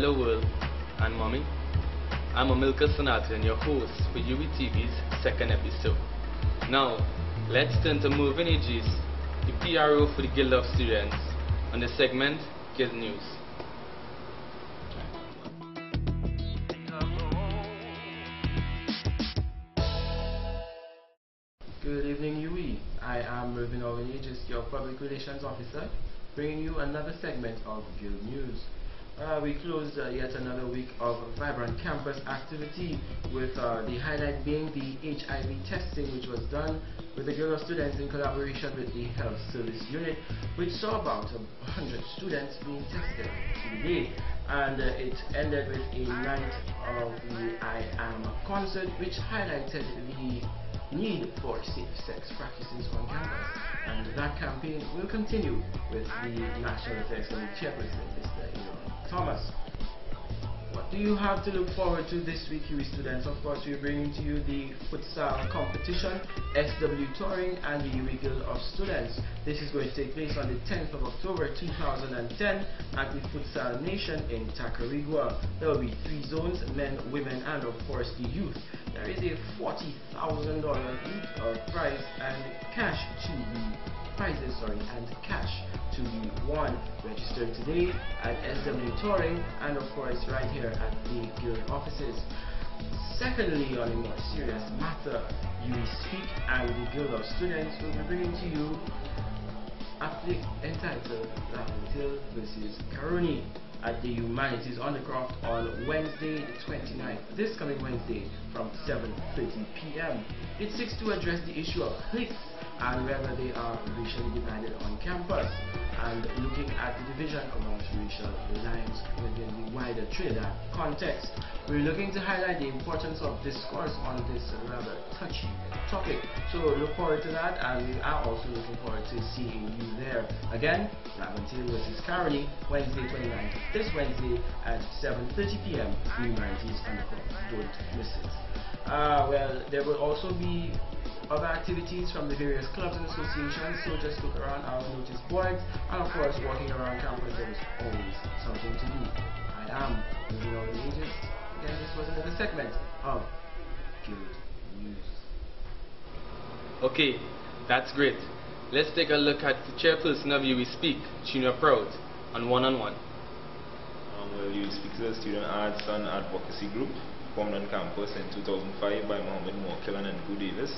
Hello world and mommy. I'm Amilcar Sanatra and your host for UWE TV's second episode. Now, let's turn to Mervyn Aegis, the PRO for the Guild of Students, on the segment Guild News. Good evening, UWE. I am Mervyn Aegis, your Public Relations Officer, bringing you another segment of Guild News. We closed yet another week of vibrant campus activity, with the highlight being the HIV testing, which was done with the Guild of Students in collaboration with the Health Service Unit, which saw about 100 students being tested today. And it ended with a night of the I Am concert, which highlighted the need for safe sex practices on campus. And that campaign will continue with the National Affairs Committee Chairperson, Mr. Thomas. What do you have to look forward to this week, UWE students? Of course, we're bringing to you the futsal competition, SW Touring, and the UWE Guild of Students. This is going to take place on the 10th of October 2010 at the Futsal Nation in Tacarigua. There will be 3 zones, men, women, and of course the youth. There is a $40,000 youth prize and cash to be cash to be won. Registered today at SW Touring and of course right here at the Guild offices. Secondly, on a more serious matter, UWE Speak and the Guild of Students will be bringing to you a flick entitled Laventil vs. Caroni at the Humanities Undercroft on Wednesday the 29th, this coming Wednesday from 7:30 p.m. It seeks to address the issue of cliques and whether they are racially divided on campus, and looking at the division amongst racial lines within the wider Trinidad context. We're looking to highlight the importance of discourse on this rather touchy topic. So look forward to that, and we are also looking forward to seeing you there. Again, Laventil vs. Caroni, Wednesday 29th, this Wednesday at 7:30 p.m. Humanities Undercroft. Don't miss it. Well, there will also be other activities from the various clubs and associations, so just look around our notice boards, and of course walking around campus there is always something to do. I am Mervyn Aegis. Again, this was another segment of Guild News. Okay, that's great. Let's take a look at the chairperson of UWE Speak, Junior Prout, on one-on-one. Well, UWE Speak is a student arts and advocacy group formed on campus in 2005 by Mohammed Morkilan and Gu Davis.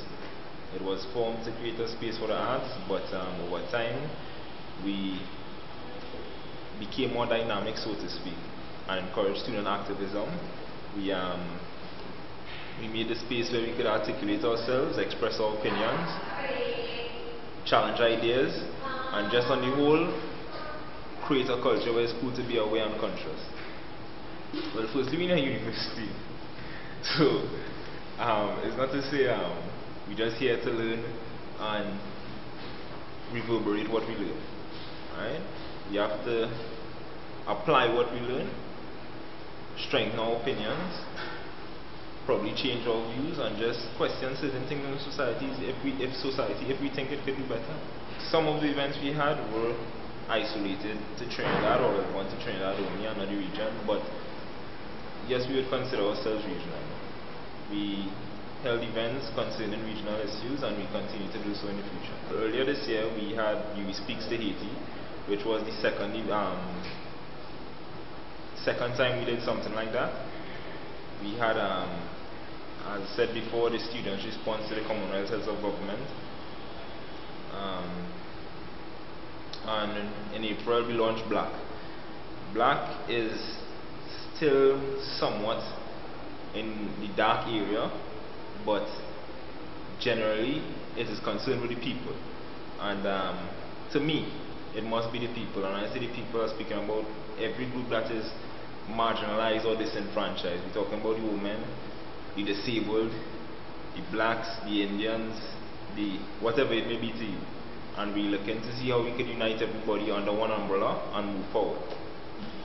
It was formed to create a space for the arts, but over time we became more dynamic, so to speak, and encouraged student activism. We made a space where we could articulate ourselves, express our opinions, challenge ideas, and just on the whole create a culture where it's cool to be aware and conscious. Well, firstly, we're in a university, so it's not to say we're just here to learn and reverberate what we learn, right? We have to apply what we learn, strengthen our opinions, probably change our views, and just question certain things in societies if we think it could be better. Some of the events we had were isolated to Trinidad, or one to Trinidad only and not the region, but yes, we would consider ourselves regional. We held events concerning regional issues, and we continue to do so in the future. Earlier this year we had UWE Speaks to Haiti, which was the second time we did something like that. We had, as I said before, the students' response to the Commonwealth Heads of Government. And in April we launched Black. Black is still somewhat in the dark area, but generally it is concerned with the people. And to me, it must be the people. And when I say the people, I'm speaking about every group that is marginalized or disenfranchised. We're talking about the women, the disabled, the blacks, the Indians, the whatever it may be to you. And we're looking to see how we could unite everybody under one umbrella and move forward.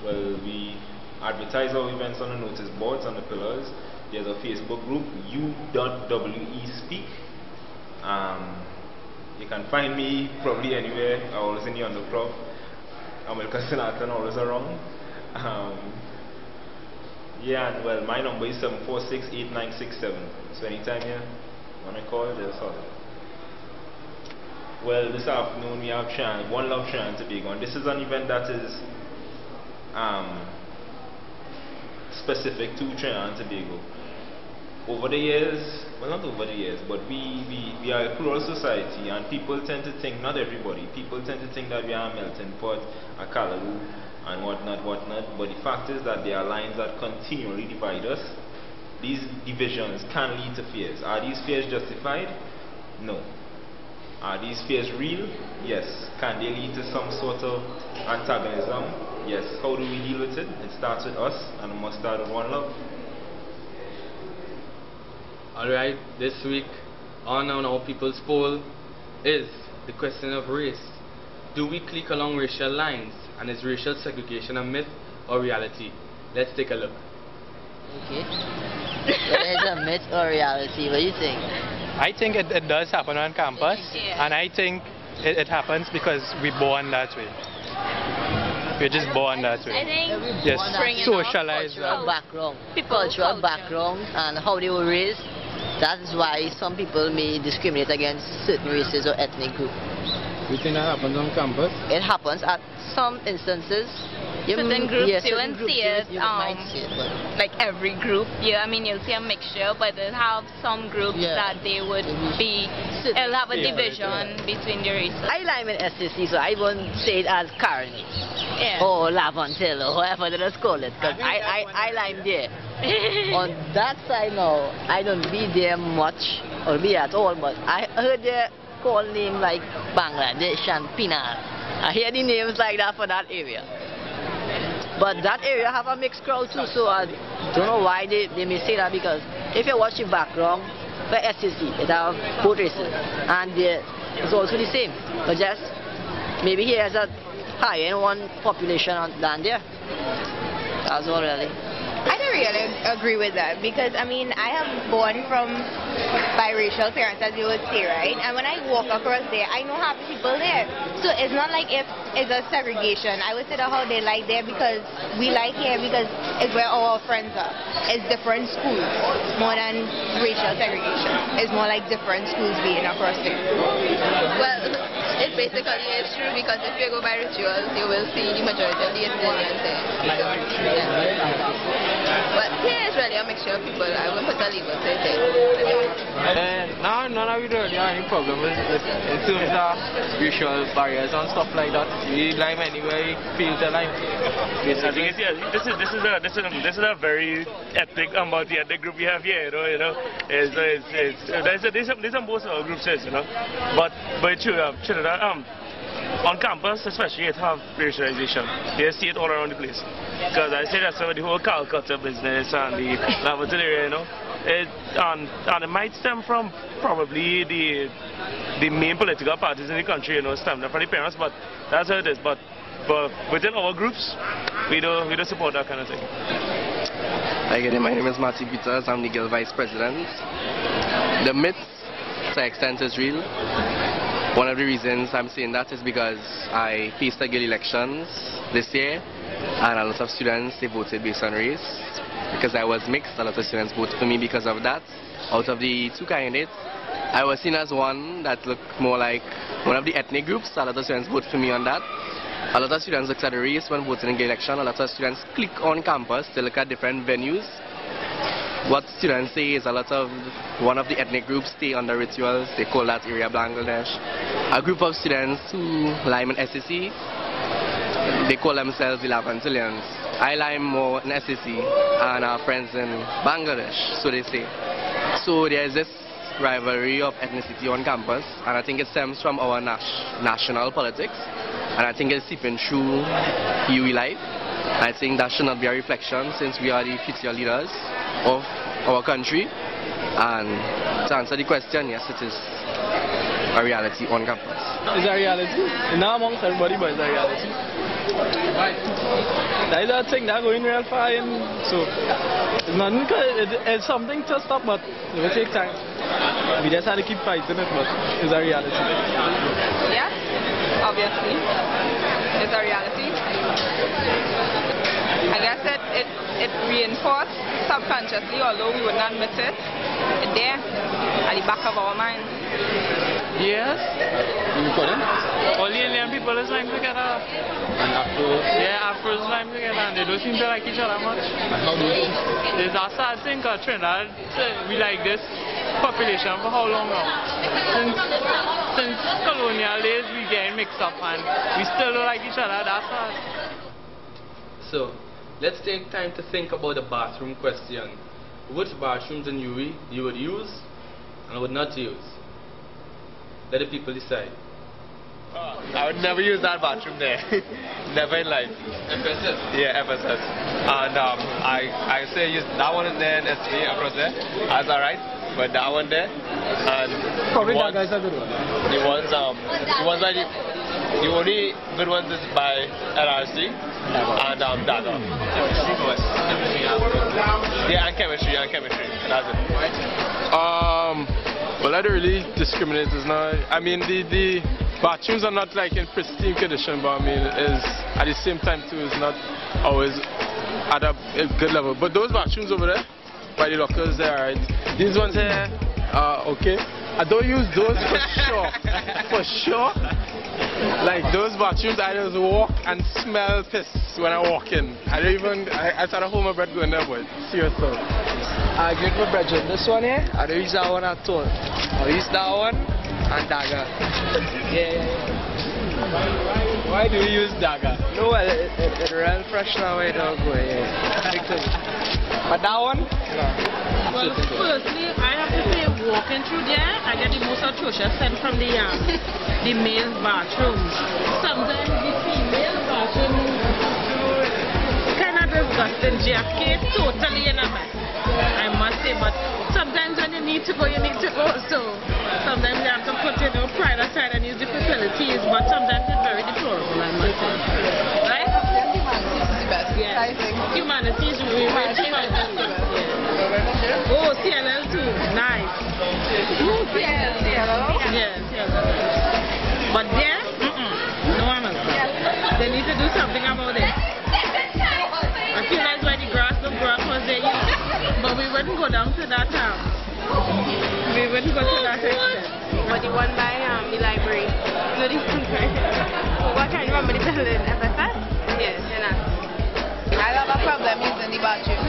Well, we advertise our events on the notice boards and the pillars. There's a Facebook group, U.WE Speak. You can find me probably anywhere. I'm always in the undercroft. Amilcar Sanatra, always around. Yeah, well, my number is 746-8967. So anytime you want to call, just call. Well, this afternoon we have One Love Trinidad and Tobago, and this is an event that is specific to Trinidad and Tobago. Over the years, well, not over the years, but we are a plural society, and people tend to think, not everybody, people tend to think that we are a melting pot, a Callaloo, and whatnot, but the fact is that there are lines that continually divide us. These divisions can lead to fears. Are these fears justified? No. Are these fears real? Yes. Can they lead to some sort of antagonism? Yes. How do we deal with it? It starts with us, and it must start with one love. Alright, this week on our people's poll is the question of race. Do we click along racial lines, and is racial segregation a myth or reality? Let's take a look. Okay. Whether it's a myth or reality, what do you think? I think it does happen on campus, and I think it happens because we're born that way. We're just born that way. I think Yes, socialized. Cultural background, cultural background, and how they were raised. That is why some people may discriminate against certain races or ethnic groups. You think that happens on campus? It happens at some instances. certain groups yes, you certain won't groups see it, you might see it, but like every group. Yeah, I mean you'll see a mixture, but they'll have some groups that they would be, it'll have a division between the races. I lime in SCC, so I won't say it as Carney or Lavantil or whatever they just call it, because I lime there. On that side now, I don't be there much or be at all, but I heard they call name like Bangladesh and Pinar. I hear the names like that for that area. But that area have a mixed crowd too, so I don't know why they may say that, because if you watch the background for SCC, it have both races, and it's also the same, but just maybe he has a higher in one population than there. That's all really. I don't really agree with that, because I mean I am born from biracial parents, as you would say, right? And when I walk across there, I know half the people there. So it's not like if it's a segregation. I would say that how they like there because we like here because it's where all our friends are. It's different schools more than racial segregation. It's more like different schools being across there. Well, it basically is true, because if you go by rituals, you will see the majority of the Indians there. But here is really a mixture of people. I wouldn't put a label to it. No, none of it really have any problem in terms of racial barriers and stuff like that. We lime anyway, feel the lime. I think this is a very ethnic the ethnic group we have here. You know, there's some both of our groups, you know, but true, on campus especially, it have racialization. You see it all around the place. Because I say that's the whole Calcutta business and the Lavatil area, you know. And it might stem from probably the main political parties in the country, you know, stem from the parents, but that's how it is. But within our groups, we don't support that kind of thing. Hi, good day. My name is Matthew Peters. I'm the Guild Vice President. The myth, to an extent, is real. One of the reasons I'm saying that is because I faced the Guild elections this year, and a lot of students, they voted based on race. Because I was mixed, a lot of students voted for me because of that. Out of the two candidates, I was seen as one that looked more like one of the ethnic groups. A lot of students voted for me on that. A lot of students looked at the race when voting in the election. A lot of students click on campus to look at different venues. What students say is one of the ethnic groups stay under rituals. They call that area Bangladesh. A group of students who lime in SCC, they call themselves the Lavantilians. I lime more in SCC and our friends in Bangladesh, so they say. So there is this rivalry of ethnicity on campus, and I think it stems from our national politics, and I think it's seeping through UWE life. I think that should not be a reflection, since we are the future leaders of our country. And to answer the question, yes, it is a reality on campus. It's a reality. Not amongst everybody, but it's a reality. That is a thing that's going real far, so it's something to stop, but it will take time. We just have to keep fighting it, but it's a reality. Yeah, obviously, it's a reality. I I said, it reinforced subconsciously, although we would not admit it. It's there, at the back of our minds. Yes. You couldn't? All the Indian people is lying together. And Afro? Yeah, Afros lying together and they don't seem to like each other much. And how do you think? It's a sad thing because Trinidad, we like this population for how long now? Since colonial days we getting mixed up and we still don't like each other, that's sad. So, let's take time to think about the bathroom question. Which bathrooms in UWE you would use and would not use? Let the people decide. I would never use that bathroom there. Never in life. FSS? Yeah, FSS. And I say use that one in there and SA across there. That's alright. But that one there and probably that guy's a good one. The ones that the only good ones is by LRC and Data. Yeah, and chemistry. That's it. Well, I don't really discriminate. It's not. I mean, the bathrooms are not like in pristine condition, but I mean, it is at the same time too. It's not always at a good level. But those bathrooms over there, by the lockers, they are right. These ones here, okay. I don't use those for sure. For sure. Like those bathrooms, I just walk and smell piss when I walk in. I don't even. I try to hold my breath going there, but seriously. I agree with Bridget. This one here, I don't use that one at all. I use that one and Dagger. Yeah. Why do you use Dagger? No, it real fresh now. I don't go. Yeah. But that one, no. Well, firstly, I have to say, walking through there, I get the most atrocious scent from the male bathrooms. Sometimes the female bathrooms kind of disgusting. JFK totally in a mess, I must say. But sometimes when you need to go, you need to go. So sometimes you have to put pride aside and use the facilities. But sometimes it's very deplorable, I must say. Right? Humanity is the best. Yeah. I think. Humanity is really Oh, CLL too. Nice. CLL? Yes, CLL. But there, no one else. They need to do something about it. I feel like when the grass don't grow across there, but we wouldn't go down to that town. We wouldn't go to that extent. But the one by the library. No, the one by... What can you remember the building? FSS? Yes, I have a problem using the bathroom.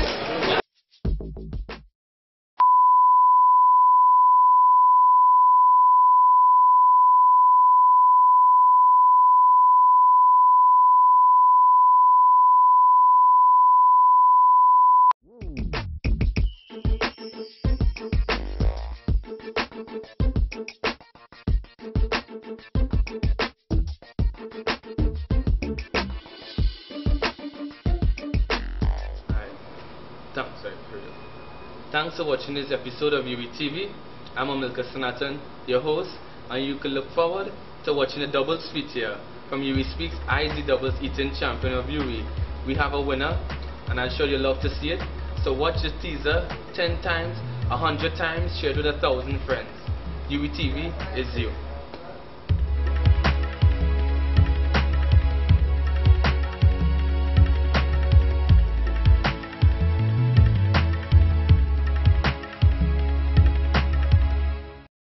Thanks for watching this episode of UWE TV. I'm Amilka Sanatan, your host, and you can look forward to watching a double suite here from UWE Speaks. I is the doubles eating champion of UWE. We have a winner, and I'm sure you'll love to see it. So watch the teaser 10 times, 100 times, share it with 1,000 friends. UWE TV is you.